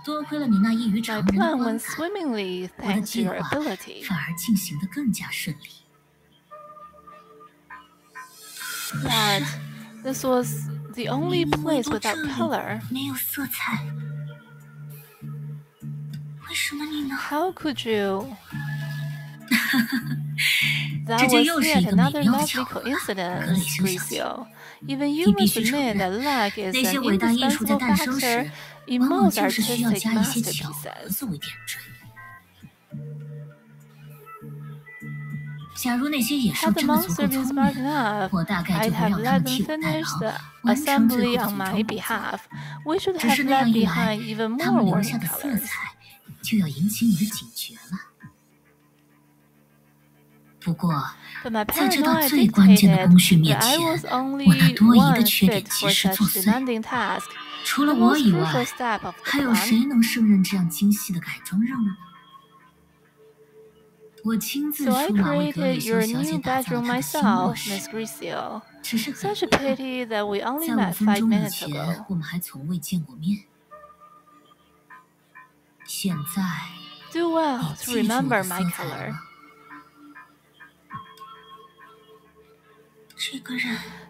My plan went swimmingly thanks to your ability. But this was the only place without color. How could you? That was yet another lovely coincidence, Gricio. Even you must admit that luck is an indispensable factor in most artistic masterpieces. Had the monster been smart enough, I'd have let them finish the assembly on my behalf, which would have left behind even more warning colors. But my paranoia dictated that I was only one fit for such demanding task, the most crucial step of the plan. So I created your new bedroom myself, Miss Gricio. Such a pity that we only met 5 minutes ago. Do well to remember my color.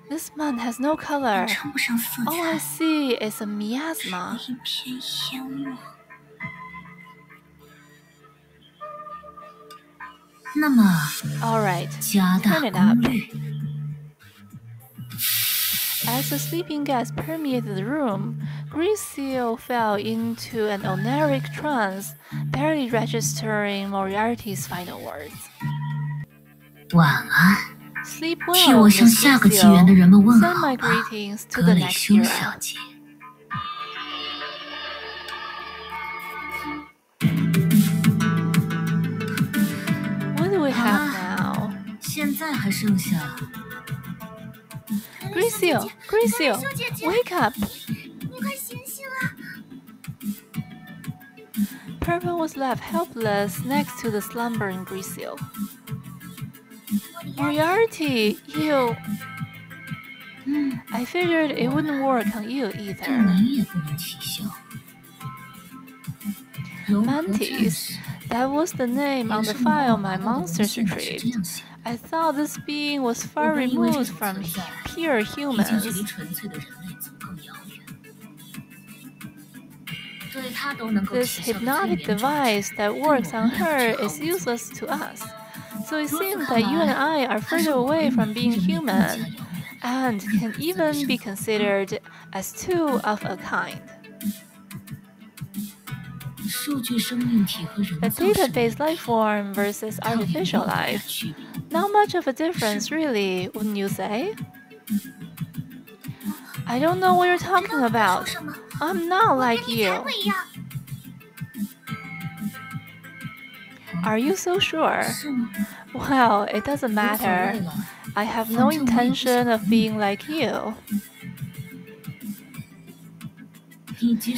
This man has no color. All I see is a miasma. All right, turn it up. As the sleeping gas permeated the room, Gricio fell into an oniric trance, barely registering Moriarty's final words. Sleep well, Miss Gricio. Send my greetings to the next era. What do we have now? Gricio, Gricio, wake up! Purple was left helpless next to the slumbering Gricio. Moriarty, you... I figured it wouldn't work on you either. Mantis, that was the name on the file my monsters retrieved. I thought this being was far removed from pure humans. This hypnotic device that works on her is useless to us. So it seems that you and I are further away from being human, and can even be considered as two of a kind. A database life form versus artificial life. Not much of a difference, really, wouldn't you say? I don't know what you're talking about. I'm not like you. Are you so sure? Well, it doesn't matter. I have no intention of being like you.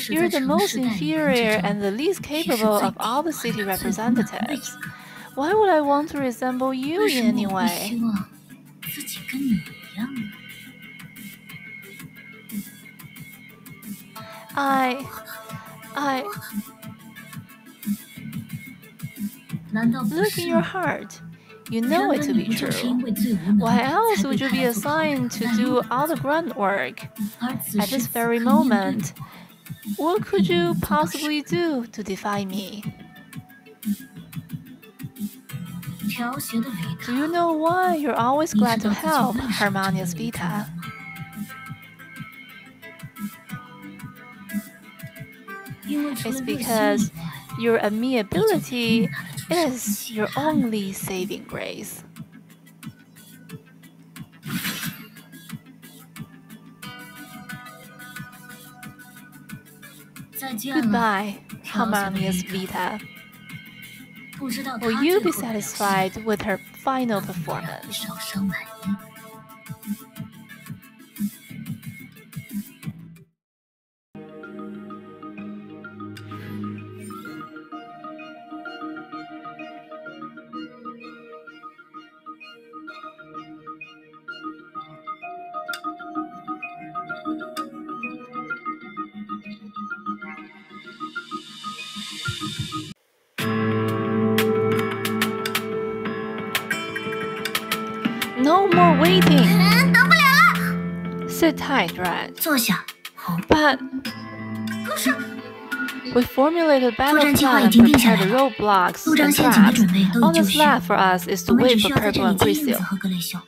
You're the most inferior and the least capable of all the city representatives. Why would I want to resemble you in any way? Look in your heart. You know it to be true. Why else would you be assigned to do all the grunt work? At this very moment, what could you possibly do to defy me? Do you know why you're always glad to help, Harmonious Vita? It's because your amiability is your only saving grace. Goodbye, Harmonious Vita. Will you be satisfied with her final performance? waiting. 等不了了。 Sit tight, Red. 坐下。But 可是 we formulated battle 作战计划 plan 已 and 经定下 prepared 来 the 了。 roadblocks 路障 and 陷阱的 traps. 准备都 All 已就 that's 绪， left for us is 我 to 们 wait 只 for 需要在这 Purple 里 and 接印子 Crystal. 和格雷修。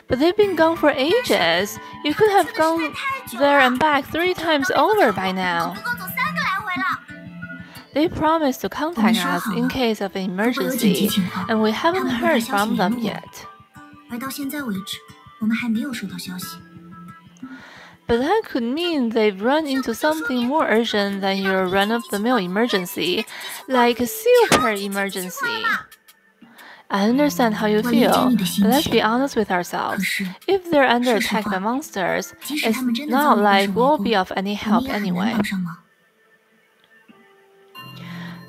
But they've been gone for ages. You could have gone there and back 3 times over by now. 不够走3个来回了。 They promised to contact us in case of an emergency, and we haven't heard from them yet. 而到现在为止，我们还没有收到消息。 But that could mean they've run into something more urgent than your run-of-the-mill emergency, like a super emergency. I understand how you feel, but let's be honest with ourselves. If they're under attack by monsters, it's not like we'll be of any help anyway.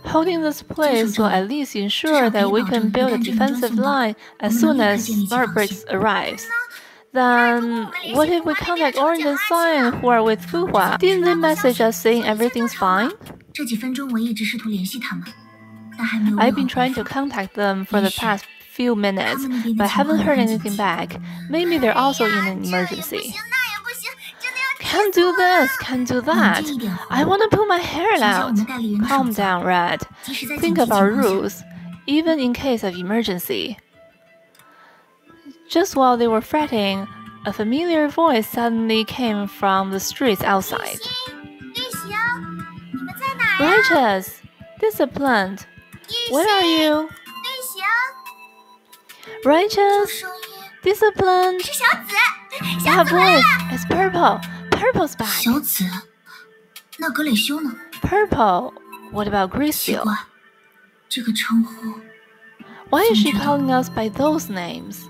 Holding this place will at least ensure that we can build a defensive line as soon as Smart Bricks arrives. Then, what if we contact Orange and Cyan who are with Fuhua? Didn't they message us saying everything's fine? 这几分钟我一直试图联系他们，但还没有。 I've been trying to contact them for the past few minutes, but I haven't heard anything back. Maybe they're also in an emergency. Can't do this, can't do that. I want to pull my hair out. Calm down, Red. Think of our rules, even in case of emergency. Just while they were fretting, a familiar voice suddenly came from the streets outside. Righteous, disciplined, where are you? Righteous, disciplined. That voice is Purple. Purple's back. 小紫，那格蕾修呢？ Purple, what about 奇 Grisil? 怪，这个称呼。 Why is she calling us by those names?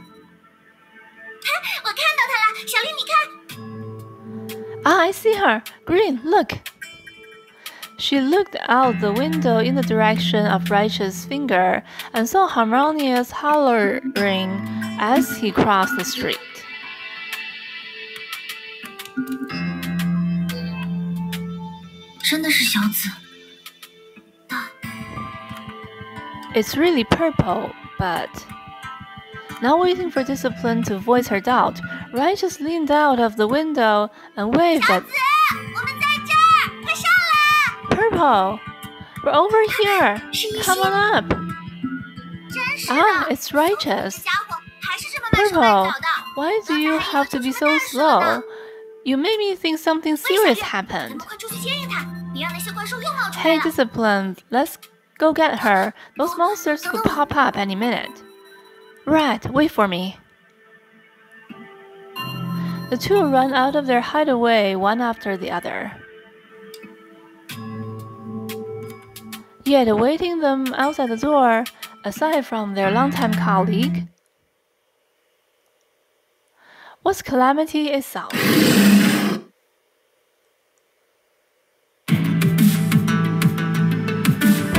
我看到她了，小丽，你看。 Ah, I see her. Green, look. She looked out the window in the direction of Righteous' finger and saw Harmonious hollering as he crossed the street. 真的是小紫。但 It's really Purple, but... Not waiting for Discipline to voice her doubt, Righteous leaned out of the window and waved at... 我们在这儿，快上来！ Purple! We're over here! 是一 Come 心， on up! 真是的。 Ah, it's Righteous! 家伙还是这么慢手慢 Purple, 脚的。 why do you have to be so slow? You made me think something serious happened. 快出去接应他，别让那些怪兽又冒出来 Hey, 了。 Discipline, let's go get her. Those monsters could pop up any minute. Rat, wait for me. The two ran out of their hideaway one after the other. Yet awaiting them outside the door, aside from their longtime colleague, was Calamity itself.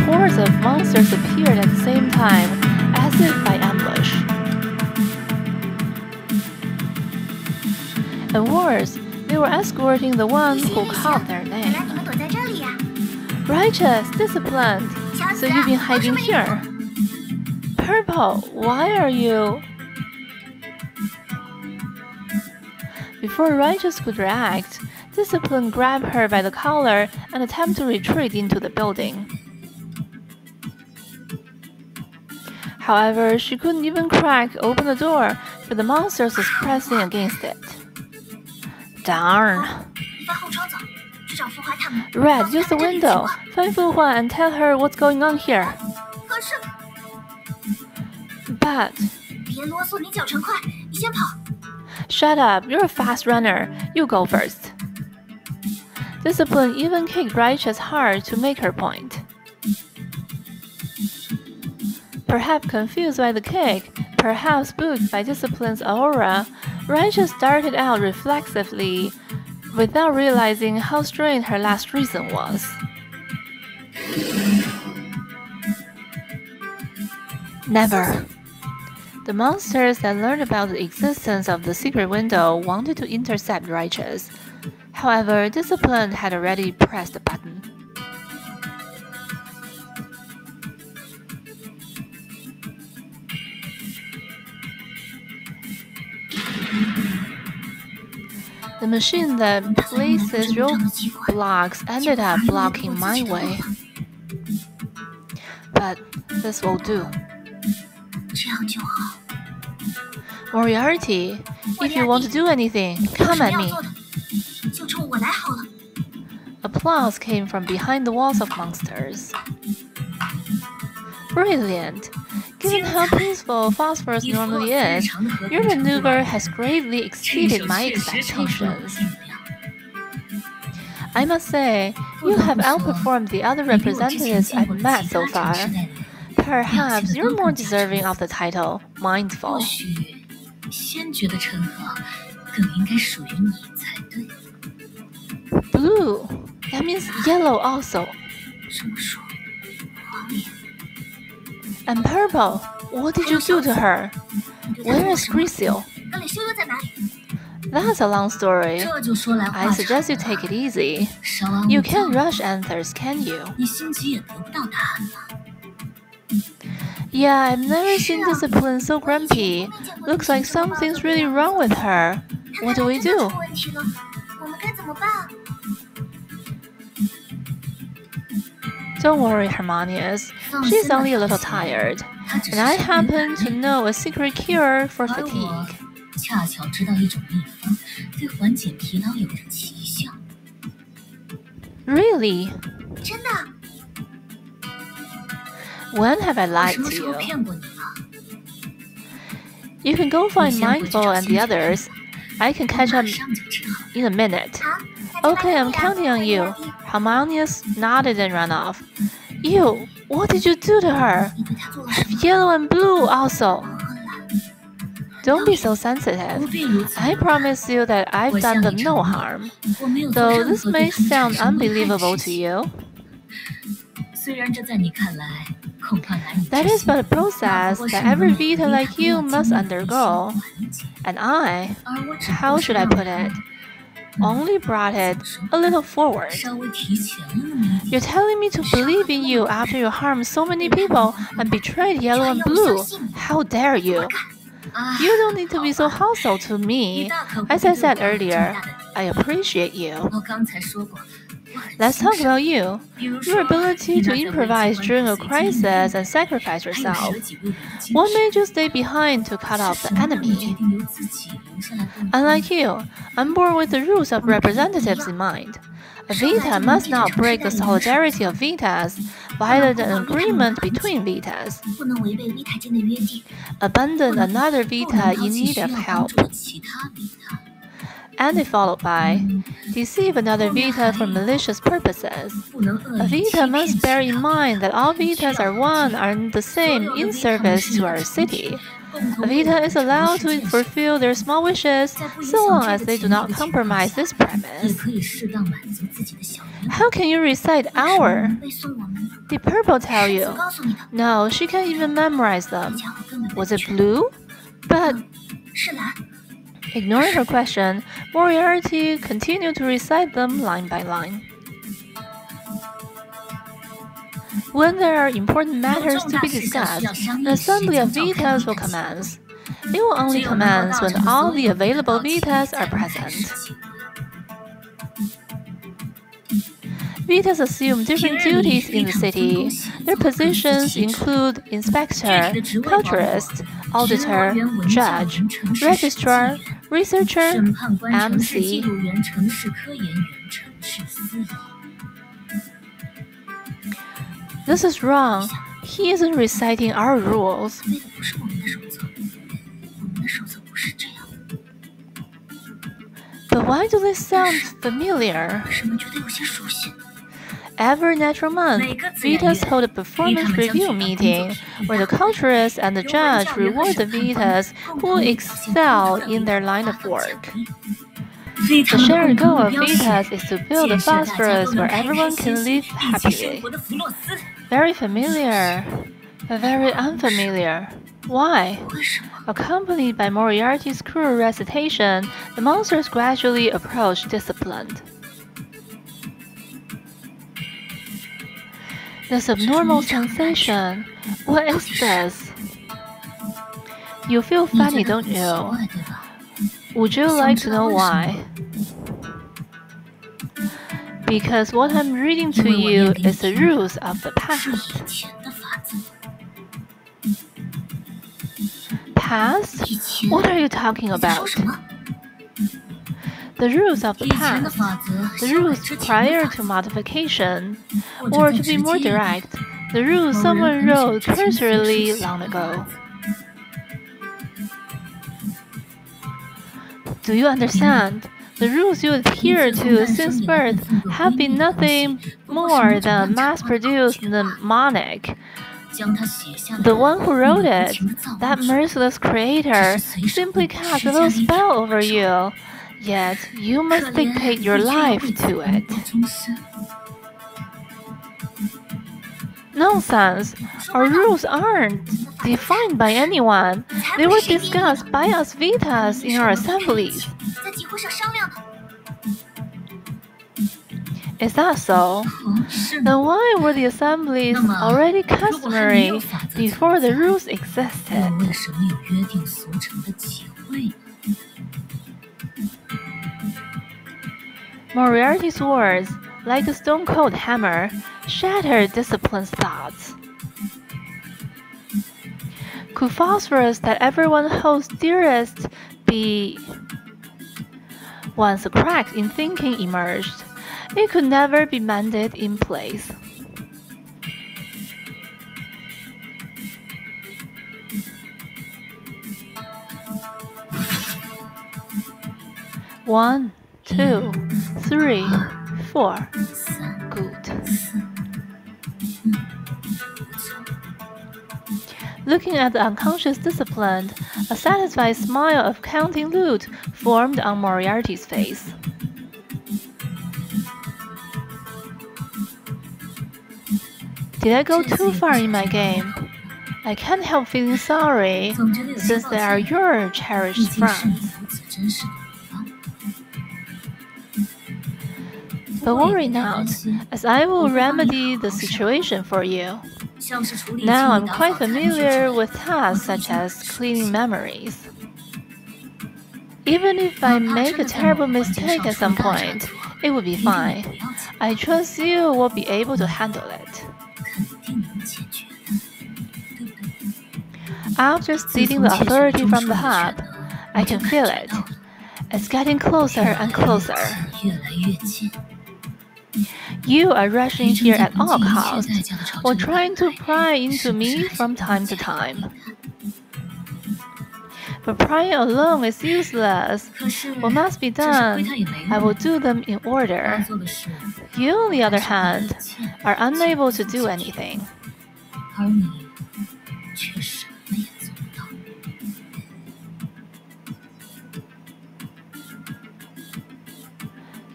Hordes of monsters appeared at the same time, as if by ambush. And worse, they were escorting the one who called their 原来 name. 你们躲在这里呀、 Righteous, disciplined. 小 So 紫， you've been 帮助 hiding 你一 here. Purple, why are you... Before Righteous could react, Discipline grabbed her by the collar and attempted to retreat into the building. However, she couldn't even crack open the door, for the monsters was pressing against it. Darn. 你翻后窗走，去找傅怀他们。 Red, use the window. Find Fuhua and tell her what's going on here. 可是 But... 别啰嗦，你脚程快，你先跑。 Shut up, you're a fast runner. You go first. Discipline even kicked Righteous hard to make her point. Perhaps confused by the kick, perhaps spooked by Discipline's aura, Righteous darted out reflexively, without realizing how strained her last reason was. Never. The monsters that learned about the existence of the secret window wanted to intercept Righteous. However, Discipline had already pressed the button. The machine that places roadblocks ended up blocking my way. But this will do. 这样就好。 Moriarty, if you want to do anything, come at me. 就冲我来好了。 Applause came from behind the walls of monsters. Brilliant! Given how peaceful Phosphorus normally is, your maneuver has greatly exceeded my expectations. I must say, you have outperformed the other representatives I've met so far. Perhaps you're more deserving of the title, Mindful. 或许先觉的陈赫更应该属于你才对。 Blue. That means yellow also. 这么说，黄脸。 And purple. What did you do to her? Where is Grisil? 那里修优在哪里？ That's a long story. 这就说来话 I 长 suggest you take it easy. 稍安勿 You 躁 can't rush answers, can you? 你心急也得不到答案了。 Yeah, I've never seen discipline so grumpy. Looks like something's really wrong with her. What do we 看来真的 do? 出问题了，我们该怎么办？ Don't worry, Harmonious. She's only a little tired. 她只是 And I 稍微 happen to know a secret cure for 而我 fatigue. 恰巧知道一种秘方，对缓解疲劳有着奇效。 Really? 真的？ When have I 我 lied 什么 to 时候 you? 骗过你了？ You can go 你 find 先回去 Mindful 找 and 新 the 主人 others. I can 我 catch 马 up 上就治好。 in a minute. 好，那就 Okay, I'm 拜拜 counting on 了 you. Harmonious nodded and ran off. You, what did you do to her? 你对她做了什 I've 么？ yellow and blue also. 我很懒， Don't be so sensitive. 不必如此。 I promise you that I've done them no harm. 我没有做 Though 任 this 何对 may 他们产 sound 生危害的 unbelievable 事 to 情。 you, 虽然这在你看来恐怕难以 that 置 is 信 but a process that every Vita like you must undergo. And I, 而我只不 how 过是 should I 让 put 他 it, only brought it a little forward. 稍微提前了那么一 You're 点。 telling me to believe in you after you harmed so many people and betrayed Yellow and Blue. How dare you? 啊， You don't need to be so hostile to me. As I said earlier, I appreciate you. 我刚才说过，我很 Let's 欣 talk 赏 about you. 比如 Your 说 ability 你 to 那在危机 improvise 关 during a 头随机应 crisis 变 and sacrifice 还有 yourself. 舍己为人的精 What 神 made you stay behind to cut 是 off 什 the 么让你决 enemy? 定由自己留下来动手 Unlike you, I'm born with the rules of representatives in mind. A Vita must not break the solidarity of Vitas, violate an agreement between Vitas, 不能违背维塔间的约定， abandon another 不 Vita 能抛 in 弃 need 需 of 要帮 help, 助的其他维塔。 and if followed by deceive another Vita for malicious purposes. 不能恶 A 意欺 Vita 骗 must 其 bear 他 in mind that all Vitas are one and the same in service to our city. A Vita is allowed to fulfill their small wishes so long as they do not compromise this 也 premise. 可以适当满足自己的小愿望。 How can you recite 为什么 our? 背诵我们 Did Purple tell 是 you? 子告诉你的？ No, she can't even memorize 这 them. 家伙根本背 Was 不 it 全 blue? But 是蓝。 ignoring her question, Moriarty continued to recite them line by line. When there are important matters to be discussed, an assembly of Vitas will commence. It will only commence when all the available Vitas are present. Vitas assume different duties in the city. Their positions include inspector, culturist, auditor, judge, registrar, researcher, 审判官、城市 MC. 记录员、城市科研员、城市司仪。 This is wrong. He isn't reciting our rules. 背的不是我们的手册，我们的手册不是这样。 But why do they sound familiar? 为什么觉得有些熟悉？ Every natural month, Vitas hold a performance review meeting where the culturist and the judge reward the Vitas who excel in their line of work. The shared goal of Vitas is to build a phosphorus where everyone can live happily. Very familiar, but very unfamiliar. Why? 为什么？ Accompanied by Moriarty's cruel recitation, the monsters gradually approach disciplined. This abnormal sensation. What is this? You feel 你觉 funny, 得 don't 很奇 you? 怪，对吧？ Would you like to know why? because what I'm reading to you is the rules of the past. Past? What are you talking about? The rules of the past, the rules prior to modification, or to be more direct, the rules someone wrote cursorily long ago. Do you understand? The rules you adhere to since birth have been nothing more than mass-produced mnemonic. The one who wrote it, that merciless creator, simply cast a little spell over you, yet you must dictate your life to it. Nonsense! Our rules aren't defined by anyone. They were discussed by us Vitas in our assemblies. Is that so? Then why were the assemblies already customary before the rules existed? Moriarty's words, like a stone-cold hammer, shattered Discipline's thoughts. Could phosphorus that everyone holds dearest be... Once a crack in thinking emerged, it could never be mended in place. One, 2, 3, 4. Good. Looking at the unconscious Discipline, a satisfied smile of counting loot formed on Moriarty's face. Did I go too far in my game? I can't help feeling sorry, since they are your cherished friends. But worry not, as I will remedy the situation for you. Now I'm quite familiar with tasks such as cleaning memories. Even if I make a terrible mistake at some point, it will be fine. I trust you will be able to handle it. After stealing the authority from the hub, I can feel it. It's getting closer and closer. You are rushing here at all costs, or trying to pry into me from time to time. But prying alone is useless. What must be done, I will do them in order. You, on the other hand, are unable to do anything.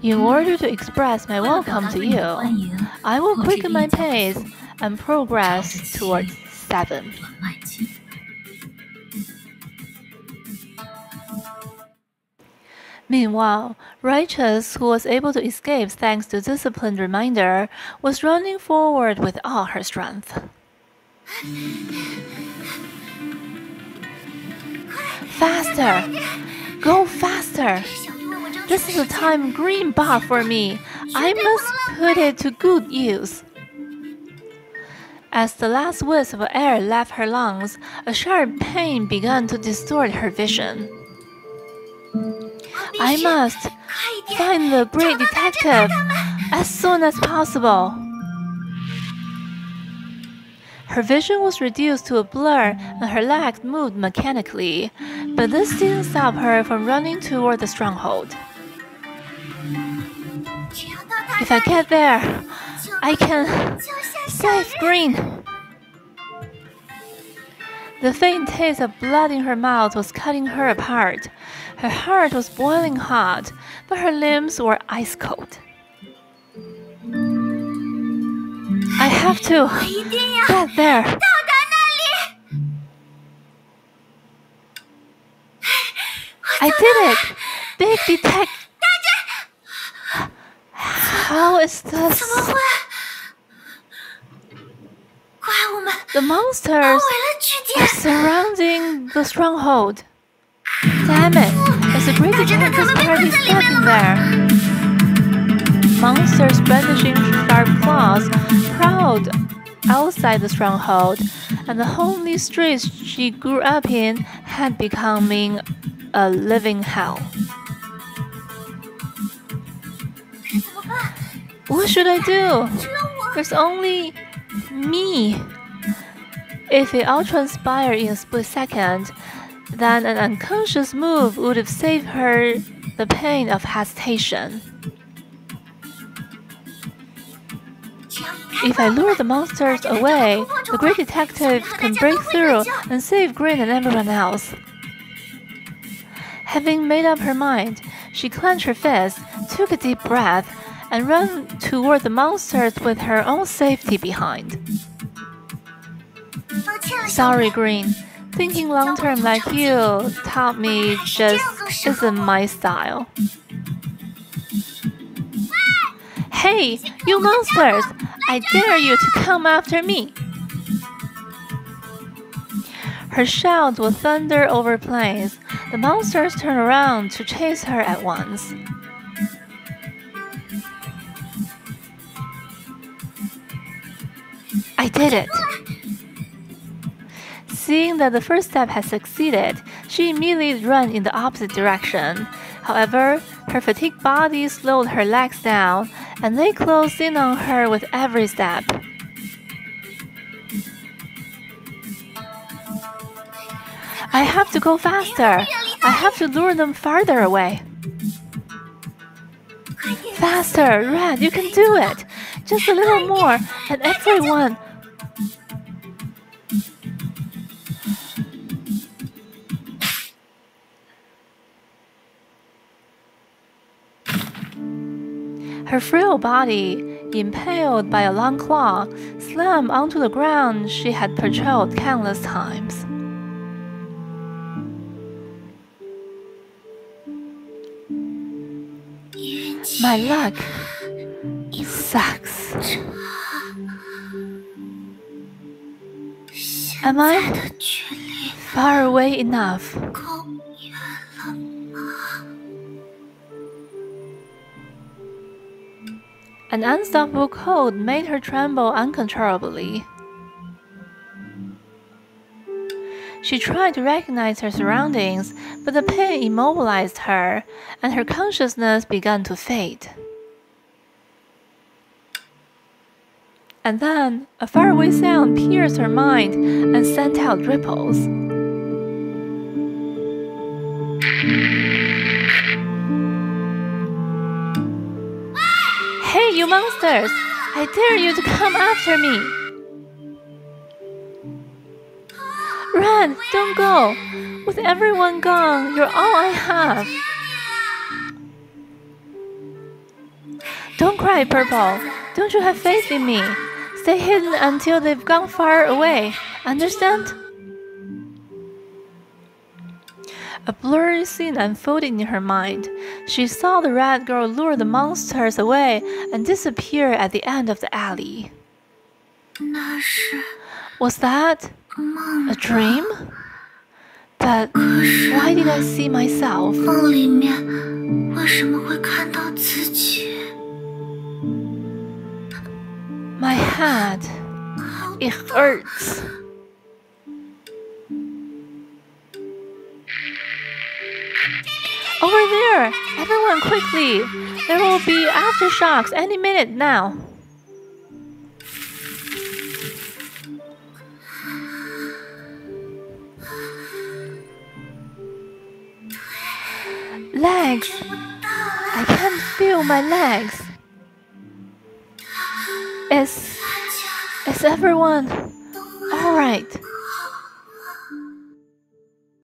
In order to express my welcome to you, I will quicken my pace and progress towards 7. Meanwhile, Righteous, who was able to escape thanks to Disciplined Reminder, was running forward with all her strength. Faster! Go faster! This is a time green bar for me. I must put it to good use. As the last wisp of air left her lungs, a sharp pain began to distort her vision. I must find the great detective as soon as possible. Her vision was reduced to a blur and her legs moved mechanically, but this didn't stop her from running toward the stronghold. If I get there, I can save Green. The faint taste of blood in her mouth was cutting her apart. Her heart was boiling hot, but her limbs were ice cold. I have to get there. I did it! Big detective! How is this? The monsters are surrounding the stronghold. Damn it! It's a great detective's party stuck in there. monsters brandishing sharp claws prowled outside the stronghold, and the homely streets she grew up in had becoming a living hell. What should I do? There's only me. If it all transpired in a split second, then an unconscious move would have saved her the pain of hesitation. If I lure the monsters away, the great detective can break through and save Green and everyone else. Having made up her mind, she clenched her fist, took a deep breath, and ran toward the monsters with her own safety behind. Sorry, Green. Thinking long-term like you taught me just isn't my style. Hey, you monsters! I dare you to come after me! Her shout would thunder over plains. The monsters turned around to chase her at once. I did it! Seeing that the first step had succeeded, she immediately ran in the opposite direction. However, her fatigued body slowed her legs down, and they closed in on her with every step. I have to go faster. I have to lure them farther away. Faster, Red, you can do it. Just a little more, and everyone. Her frail body, impaled by a long claw, slammed onto the ground she had patrolled countless times. My luck sucks. Am I far away enough? An unstoppable cold made her tremble uncontrollably. She tried to recognize her surroundings, but the pain immobilized her, and her consciousness began to fade. And then, a faraway sound pierced her mind and sent out ripples. Hey, you monsters! I dare you to come after me! Run! Don't go! With everyone gone, you're all I have! Don't cry, Purple! Don't you have faith in me? Stay hidden until they've gone far away. Understand? A blurry scene unfolded in her mind. She saw the red girl lure the monsters away and disappear at the end of the alley. Was that a dream? But why did I see myself? My head, it hurts. Over there! Everyone quickly! There will be aftershocks any minute now. Legs! I can't feel my legs. Is everyone alright?